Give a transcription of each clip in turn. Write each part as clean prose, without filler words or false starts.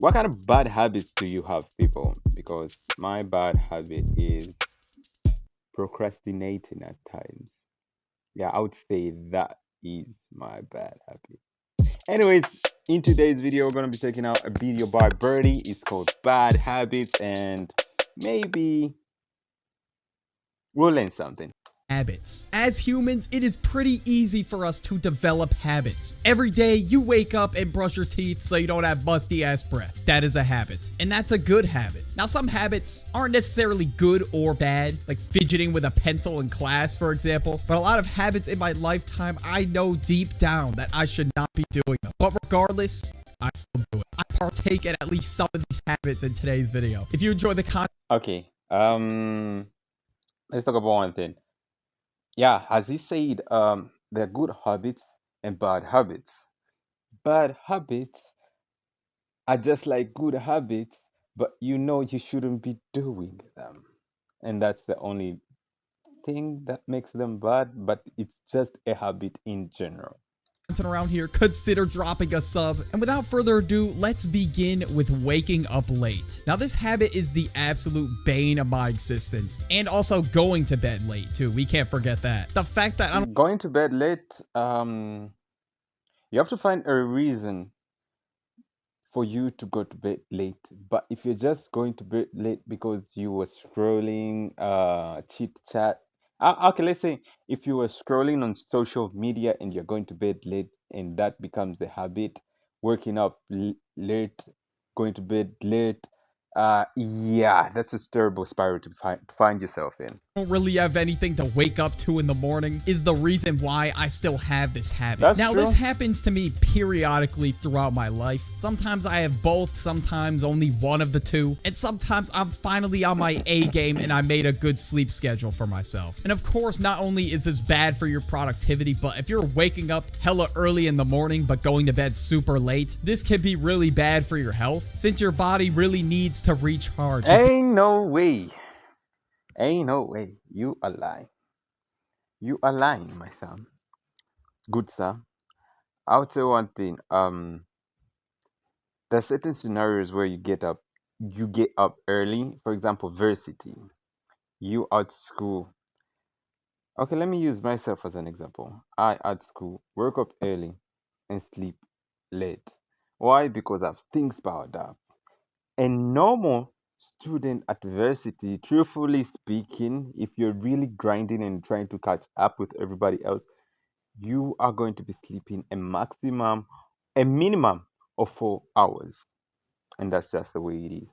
What kind of bad habits do you have, people? Because my bad habit is procrastinating at times. Yeah, I would say that is my bad habit. Anyways, in today's video, we're going to be taking out a video by Birdie. It's called Bad Habits, and maybe we'll learn something. Habits. As humans, it is pretty easy for us to develop habits. Every day, you wake up and brush your teeth so you don't have musty ass breath. That is a habit, and that's a good habit. Now, some habits aren't necessarily good or bad, like fidgeting with a pencil in class, for example, but a lot of habits in my lifetime, I know deep down that I should not be doing them. But regardless, I still do it. I partake in at least some of these habits in today's video. If you enjoy the content, Okay, let's talk about one thing. Yeah, as he said, there are good habits and bad habits. Bad habits are just like good habits, but you know you shouldn't be doing them. And that's the only thing that makes them bad, but it's just a habit in general. around here, consider dropping a sub. And without further ado, let's begin with waking up late. Now, this habit is the absolute bane of my existence, and also going to bed late too. We can't forget that. The fact that I'm Going to bed late, you have to find a reason for you to go to bed late. But if you're just going to bed late because you were scrolling, chit chat, okay, let's say if you were scrolling on social media and you're going to bed late, and that becomes the habit, waking up late, going to bed late. Yeah, that's a terrible spiral to find yourself in. don't really have anything to wake up to in the morning is the reason why I still have this habit. That's now, true. this happens to me periodically throughout my life. Sometimes I have both, sometimes only one of the two, and sometimes I'm finally on my A game and I made a good sleep schedule for myself. And of course, not only is this bad for your productivity, but if you're waking up hella early in the morning but going to bed super late, this can be really bad for your health since your body really needs to recharge. Ain't no way. Ain't no way. You are lying. You are lying, my son. Good sir. I'll tell you one thing. There are certain scenarios where you get up early. For example, varsity. You at school. Okay, let me use myself as an example. I at school work up early and sleep late. Why? Because I have things piled up. A normal student at varsity, truthfully speaking, if you're really grinding and trying to catch up with everybody else, you are going to be sleeping a minimum of 4 hours. And that's just the way it is.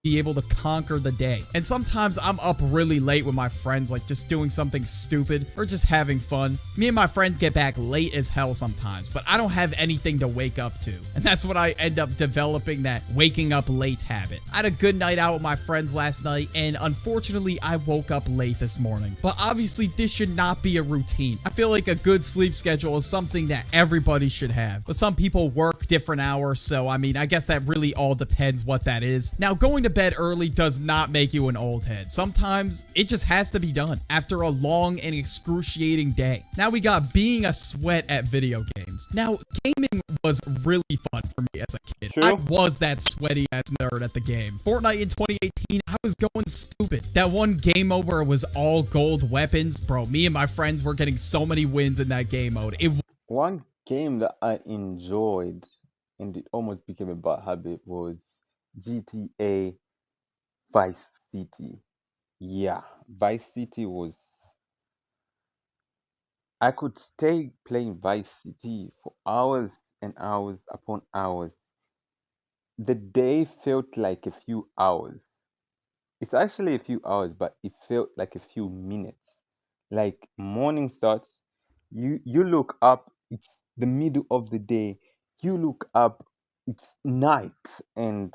Be able to conquer the day. And sometimes I'm up really late with my friends, like just doing something stupid or just having fun. Me and my friends get back late as hell sometimes, but I don't have anything to wake up to. And that's when I end up developing that waking up late habit. I had a good night out with my friends last night, and unfortunately, I woke up late this morning. But obviously, this should not be a routine. I feel like a good sleep schedule is something that everybody should have. But some people work different hours, so I mean, I guess that really all depends what that is. Now, going to bed early does not make you an old head. Sometimes it just has to be done after a long and excruciating day. Now we got being a sweat at video games. Now, gaming was really fun for me as a kid. True. I was that sweaty ass nerd at the game. Fortnite in 2018, I was going stupid. That one game mode where it was all gold weapons, bro, me and my friends were getting so many wins in that game mode. One game that I enjoyed and it almost became a bad habit was GTA Vice City. Yeah, Vice City was. I could stay playing Vice City for hours and hours upon hours. The day felt like a few hours. It's actually a few hours, but it felt like a few minutes. Like morning starts, you look up, it's the middle of the day. You look up, it's night, and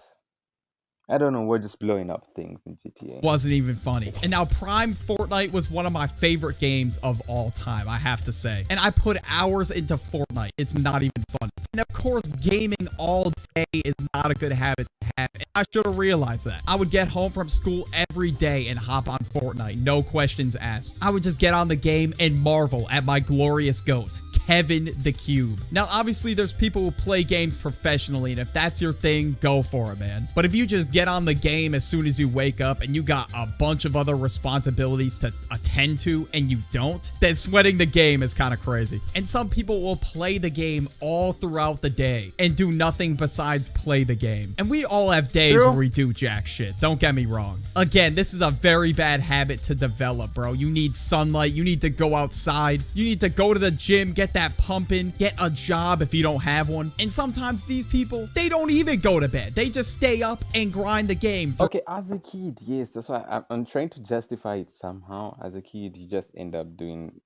I don't know, we're just blowing up things in GTA. wasn't even funny. And now Prime Fortnite was one of my favorite games of all time, I have to say. And I put hours into Fortnite. It's not even fun. And of course, gaming all day is not a good habit to have. And I should have realized that. I would get home from school every day and hop on Fortnite, no questions asked. I would just get on the game and marvel at my glorious goat, Heaven the Cube. Now, obviously, there's people who play games professionally, and if that's your thing, go for it, man. But if you just get on the game as soon as you wake up and you got a bunch of other responsibilities to attend to and you don't, then sweating the game is kind of crazy. And some people will play the game all throughout the day and do nothing besides play the game. And we all have days where we do jack shit. Don't get me wrong. Again, this is a very bad habit to develop, bro. You need sunlight. You need to go outside. You need to go to the gym, get that pumping, get a job if you don't have one. And sometimes these people, they don't even go to bed. They just stay up and grind the game. Okay, as a kid, yes, that's why I'm trying to justify it somehow. As a kid, you just end up doing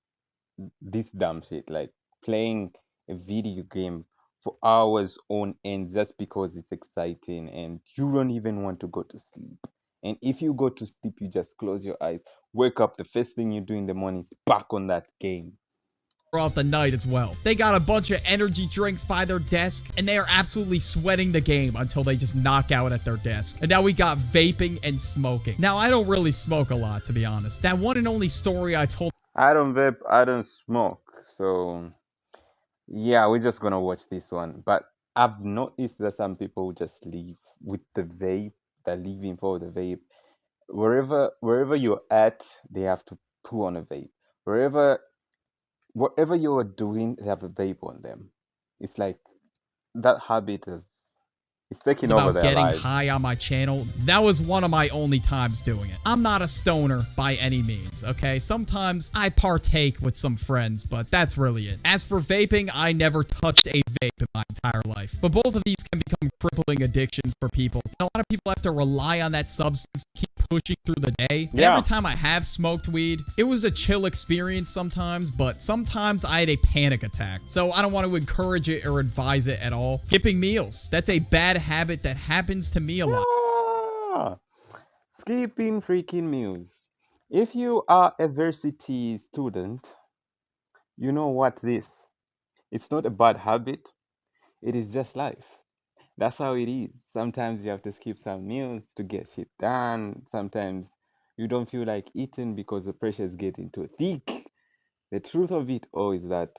this dumb shit, like playing a video game for hours on end just because it's exciting and you don't even want to go to sleep. And if you go to sleep, you just close your eyes, wake up, the first thing you do in the morning is back on that game. Throughout the night as well. They got a bunch of energy drinks by their desk, and they are absolutely sweating the game until they just knock out at their desk. And now we got vaping and smoking. Now, I don't really smoke a lot, to be honest. That one and only story I told... I don't vape, I don't smoke. So, yeah, we're just gonna watch this one. But I've noticed that some people just leave with the vape. They're leaving for the vape. Wherever you're at, they have to put on a vape. Whatever you're doing, they have a vape on them. It's like that habit it's taking over about their getting lives. high on my channel. That was one of my only times doing it. I'm not a stoner by any means, okay? Sometimes I partake with some friends, but that's really it. As for vaping, I never touched a vape in my entire life. But both of these can become crippling addictions for people. And a lot of people have to rely on that substance to keep pushing through the day. And every time I have smoked weed, it was a chill experience sometimes, but sometimes I had a panic attack. So I don't want to encourage it or advise it at all. Skipping meals. That's a bad habit that happens to me a lot. Skipping freaking meals. If you are a varsity student, you know what this. It's not a bad habit. It is just life. That's how it is. Sometimes you have to skip some meals to get shit done. Sometimes you don't feel like eating because the pressure is getting too thick. The truth of it all is that,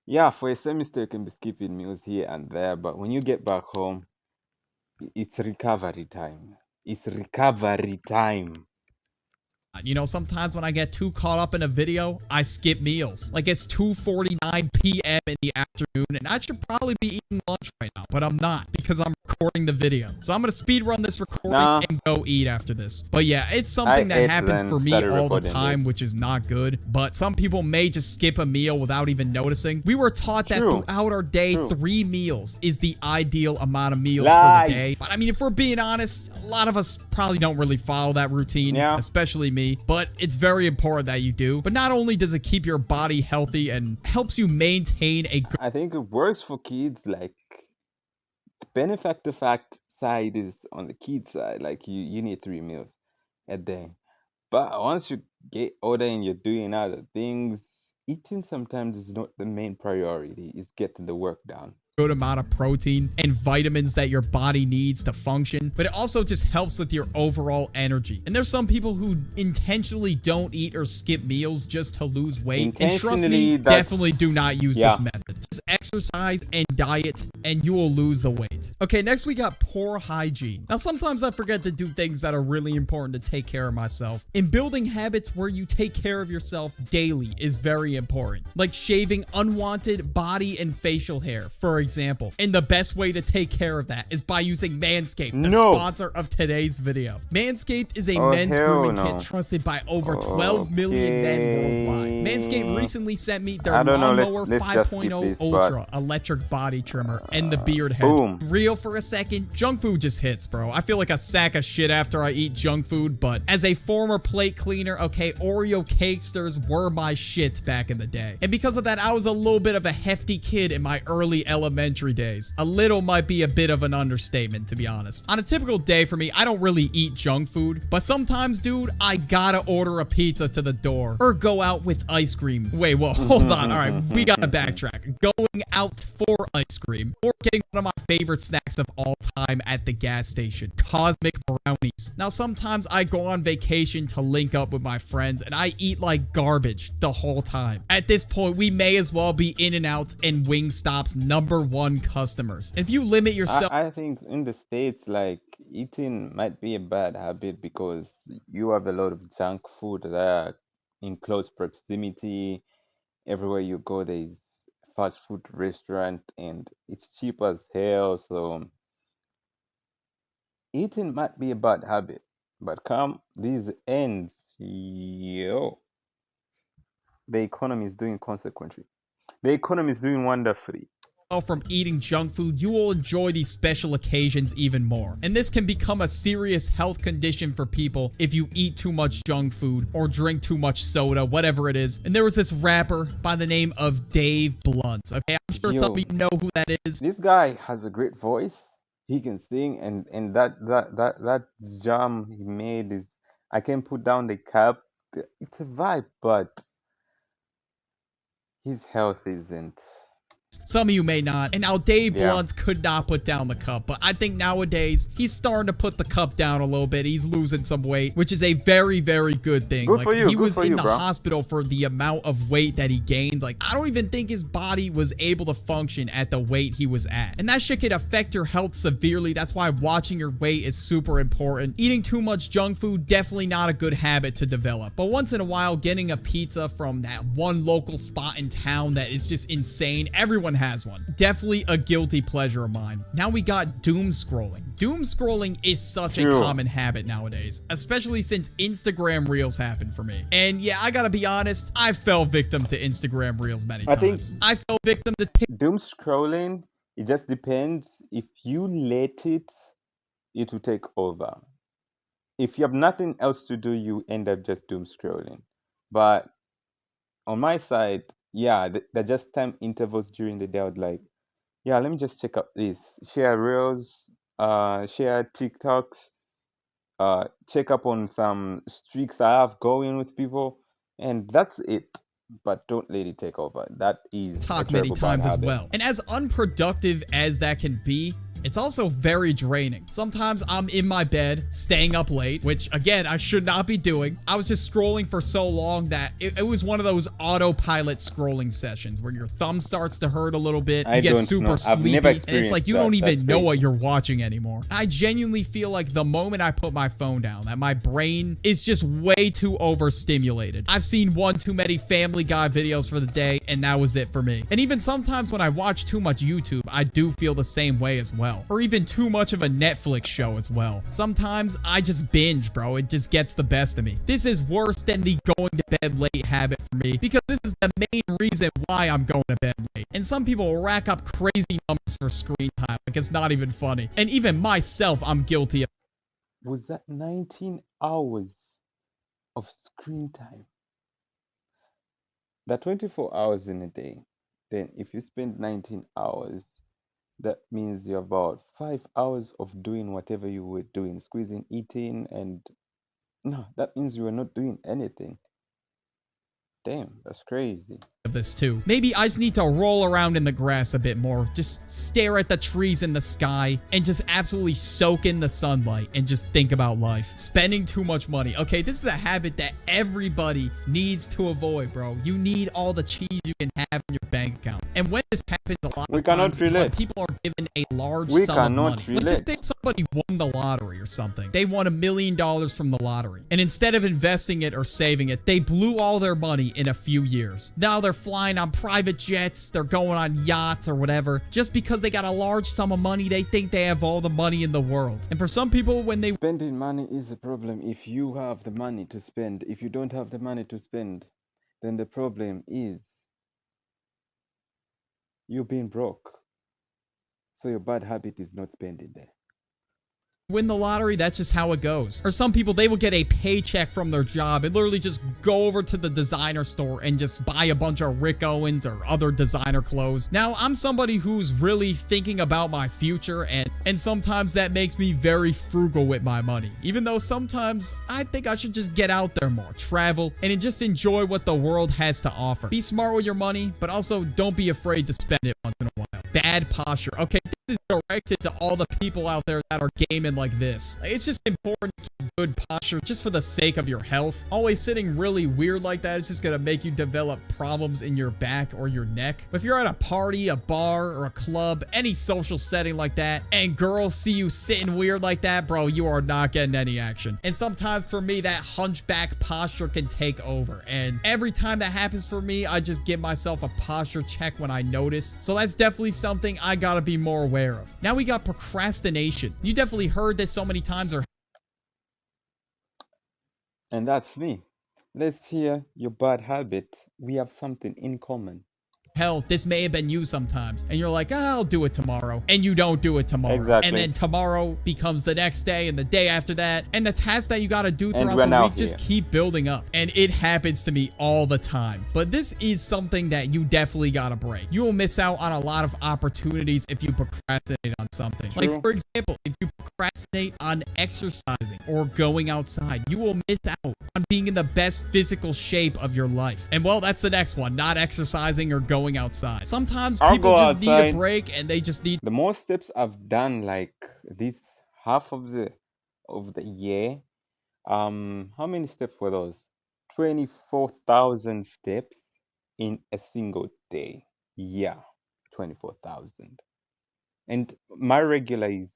yeah, for a semester you can be skipping meals here and there, but when you get back home, it's recovery time. It's recovery time. You know, sometimes when I get too caught up in a video, I skip meals. Like, it's 2:49 p.m. in the afternoon, and I should probably be eating lunch right now, but I'm not because I'm recording the video. So I'm going to speed run this recording and go eat after this. But yeah, it's something that happens for me all the time, which is not good. But some people may just skip a meal without even noticing. We were taught that throughout our day, 3 meals is the ideal amount of meals for the day. But I mean, if we're being honest, a lot of us probably don't really follow that routine, especially me. But it's very important that you do. But not only does it keep your body healthy and helps you maintain a good... I think it works for kids. Like, the benefactor fact side is on the kid side. Like, you need 3 meals a day. But once you get older and you're doing other things, eating sometimes is not the main priority. It's getting the work done. Good amount of protein and vitamins that your body needs to function, but it also just helps with your overall energy. And there's some people who intentionally don't eat or skip meals just to lose weight. And trust me, definitely do not use this method. Just exercise and diet and you will lose the weight. Okay, next we got poor hygiene. Now, sometimes I forget to do things that are really important to take care of myself. And building habits where you take care of yourself daily is very important. Like shaving unwanted body and facial hair, for example. And the best way to take care of that is by using Manscaped, the sponsor of today's video. Manscaped is a men's grooming kit trusted by over 12 million men worldwide. Manscaped recently sent me their Lawnmower 5.0 Ultra electric body trimmer and the beard head. Real for a second, junk food just hits, bro. I feel like a sack of shit after I eat junk food, but as a former plate cleaner, okay, Oreo cakesters were my shit back in the day. And because of that, I was a little bit of a hefty kid in my early elementary days. A little might be a bit of an understatement, to be honest. On a typical day for me, I don't really eat junk food, but sometimes, dude, I gotta order a pizza to the door or go out with ice cream. Wait, well, hold on. All right, we gotta backtrack. Going out for ice cream, or getting one of my favorite snacks of all time at the gas station, cosmic brownies. Now, sometimes I go on vacation to link up with my friends and I eat like garbage the whole time. At this point, we may as well be In-N-Out and Wingstop's #1 customers. If you limit yourself I think in the States, like eating might be a bad habit because you have a lot of junk food that are in close proximity. Everywhere you go, there's fast food restaurant and it's cheap as hell. So eating might be a bad habit. But come these ends, yo, the economy is doing consequently. The economy is doing wonderfully. from eating junk food, you will enjoy these special occasions even more. And this can become a serious health condition for people if you eat too much junk food or drink too much soda, whatever it is. And there was this rapper by the name of Dave Blunt. Okay, I'm sure some Yo, of you know who that is. this guy has a great voice. He can sing, and that jam he made is I can put down the cap. It's a vibe, but his health isn't. Some of you may not. And now Dave Yeah. Blunt could not put down the cup. But I think nowadays he's starting to put the cup down a little bit. He's losing some weight, which is a very, very good thing. Good Like, for you. he Good was for in you, the bro. hospital for the amount of weight that he gained. Like, I don't even think his body was able to function at the weight he was at. And that shit could affect your health severely. That's why watching your weight is super important. Eating too much junk food, definitely not a good habit to develop. But once in a while, getting a pizza from that one local spot in town that is just insane. Everyone has one. Definitely a guilty pleasure of mine. Now we got doom scrolling. Doom scrolling is such a True. common habit nowadays, especially since Instagram Reels happened for me. And yeah, I gotta be honest, I fell victim to Instagram Reels many I think times. I fell victim to doom scrolling, it just depends. If you let it, it will take over. If you have nothing else to do, you end up just doom scrolling. But on my side, yeah, they're just time intervals during the day. I would like, yeah, let me just check out this. Share reels, share TikToks, check up on some streaks I have going with people, and that's it. But don't let it take over. That is a TikTok many terrible bad times as habit. well. And as unproductive as that can be, it's also very draining. Sometimes I'm in my bed, staying up late, which again, I should not be doing. I was just scrolling for so long that it was one of those autopilot scrolling sessions where your thumb starts to hurt a little bit. You I get don't super know. I've sleepy. never And it's like experienced you that. don't even That's know what crazy. you're watching anymore. I genuinely feel like the moment I put my phone down, that my brain is just way too overstimulated. I've seen one too many Family Guy videos for the day, and that was it for me. And even sometimes when I watch too much YouTube, I do feel the same way as well. Or even too much of a Netflix show as well. Sometimes I just binge, bro. It just gets the best of me. This is worse than the going to bed late habit for me because this is the main reason why I'm going to bed late. And some people will rack up crazy numbers for screen time. Like, it's not even funny. And even myself, I'm guilty of. Was that 19 hours of screen time? That 24 hours in a day. Then if you spend 19 hours, that means you're about 5 hours of doing whatever you were doing, squeezing, eating, and no, that means you were not doing anything. Damn, that's crazy. This too. Maybe I just need to roll around in the grass a bit more, just stare at the trees in the sky, and just absolutely soak in the sunlight and just think about life. Spending too much money. Okay, this is a habit that everybody needs to avoid, bro. You need all the cheese you can have in your bank account. And when this happens a lot We of cannot times, it's when relate. people are given a large We sum of cannot money. Like, just say relate. somebody won the lottery or something. They won $1 million from the lottery. And instead of investing it or saving it, they blew all their money in a few years. Now they're flying on private jets, they're going on yachts or whatever. Just because they got a large sum of money, they think they have all the money in the world. And for some people, when they Spending money is a problem if you have the money to spend. If you don't have the money to spend, then the problem is you being broke. So your bad habit is not spending there. win the lottery, that's just how it goes. Or some people, they will get a paycheck from their job and literally just go over to the designer store and just buy a bunch of Rick Owens or other designer clothes. Now, I'm somebody who's really thinking about my future, and sometimes that makes me very frugal with my money. Even though sometimes I think I should just get out there more, travel, and just enjoy what the world has to offer. Be smart with your money, but also don't be afraid to spend it once in a while. Bad posture. Okay, this is directed to all the people out there that are gaming like this. It's just important to keep good posture just for the sake of your health. Always sitting really weird like that is just gonna make you develop problems in your back or your neck. But if you're at a party, a bar, or a club, any social setting like that, and girls see you sitting weird like that, bro, you are not getting any action. And sometimes for me, that hunchback posture can take over. And every time that happens for me, I just give myself a posture check when I notice. So that's definitely something I gotta be more aware of. Now we got procrastination. You definitely heard this so many times, or And that's me. Let's hear your bad habit. We have something in common. hell, this may have been you sometimes, and you're like, I'll do it tomorrow, and you don't do it tomorrow, and Exactly. then tomorrow becomes the next day, and the day after that, and the tasks that you got to do And throughout we're the now week just here. keep building up, and it happens to me all the time. But this is something that you definitely got to break. You will miss out on a lot of opportunities if you procrastinate on something. True. Like, for example, if you procrastinate on exercising or going outside, you will miss out on being in the best physical shape of your life. And well, that's the next one, not exercising or going outside. Sometimes I'll people go just need a outside. break and they just need The most steps I've done like this half of the year. How many steps were those? 24,000 steps in a single day. Yeah, 24,000. And my regular is,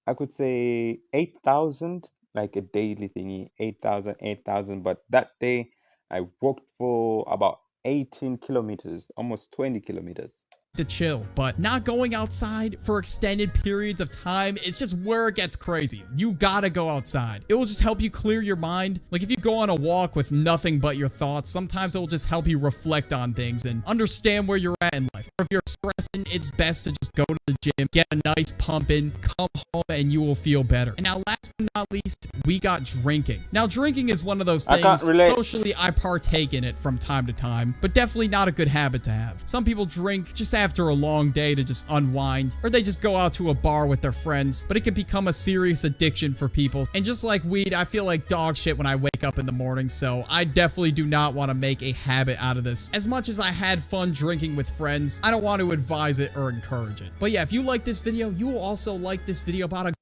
I could say 8,000, like a daily thingy, 8,000, 8,000. But that day I walked for about 18 kilometers, almost 20 kilometers. to chill, but not going outside for extended periods of time is just where it gets crazy. You gotta go outside. It will just help you clear your mind. Like if you go on a walk with nothing but your thoughts, sometimes it will just help you reflect on things and understand where you're at in life. Or if you're stressing, it's best to just go to the gym, get a nice pump in, come home, and you will feel better. And now last but not least, we got drinking. Now drinking is one of those I can't things, relate. socially I partake in it from time to time, but definitely not a good habit to have. Some people drink just after a long day to just unwind, or they just go out to a bar with their friends, but it can become a serious addiction for people. And just like weed, I feel like dog shit when I wake up in the morning, so I definitely do not want to make a habit out of this. As much as I had fun drinking with friends, I don't want to advise it or encourage it. But yeah, if you like this video, you will also like this video about a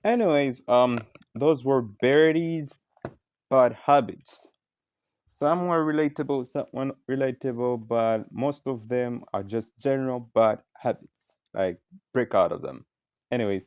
Anyways, those were Bertie's bad habits. Some were relatable, some weren't relatable, but most of them are just general bad habits. Like break out of them. Anyways,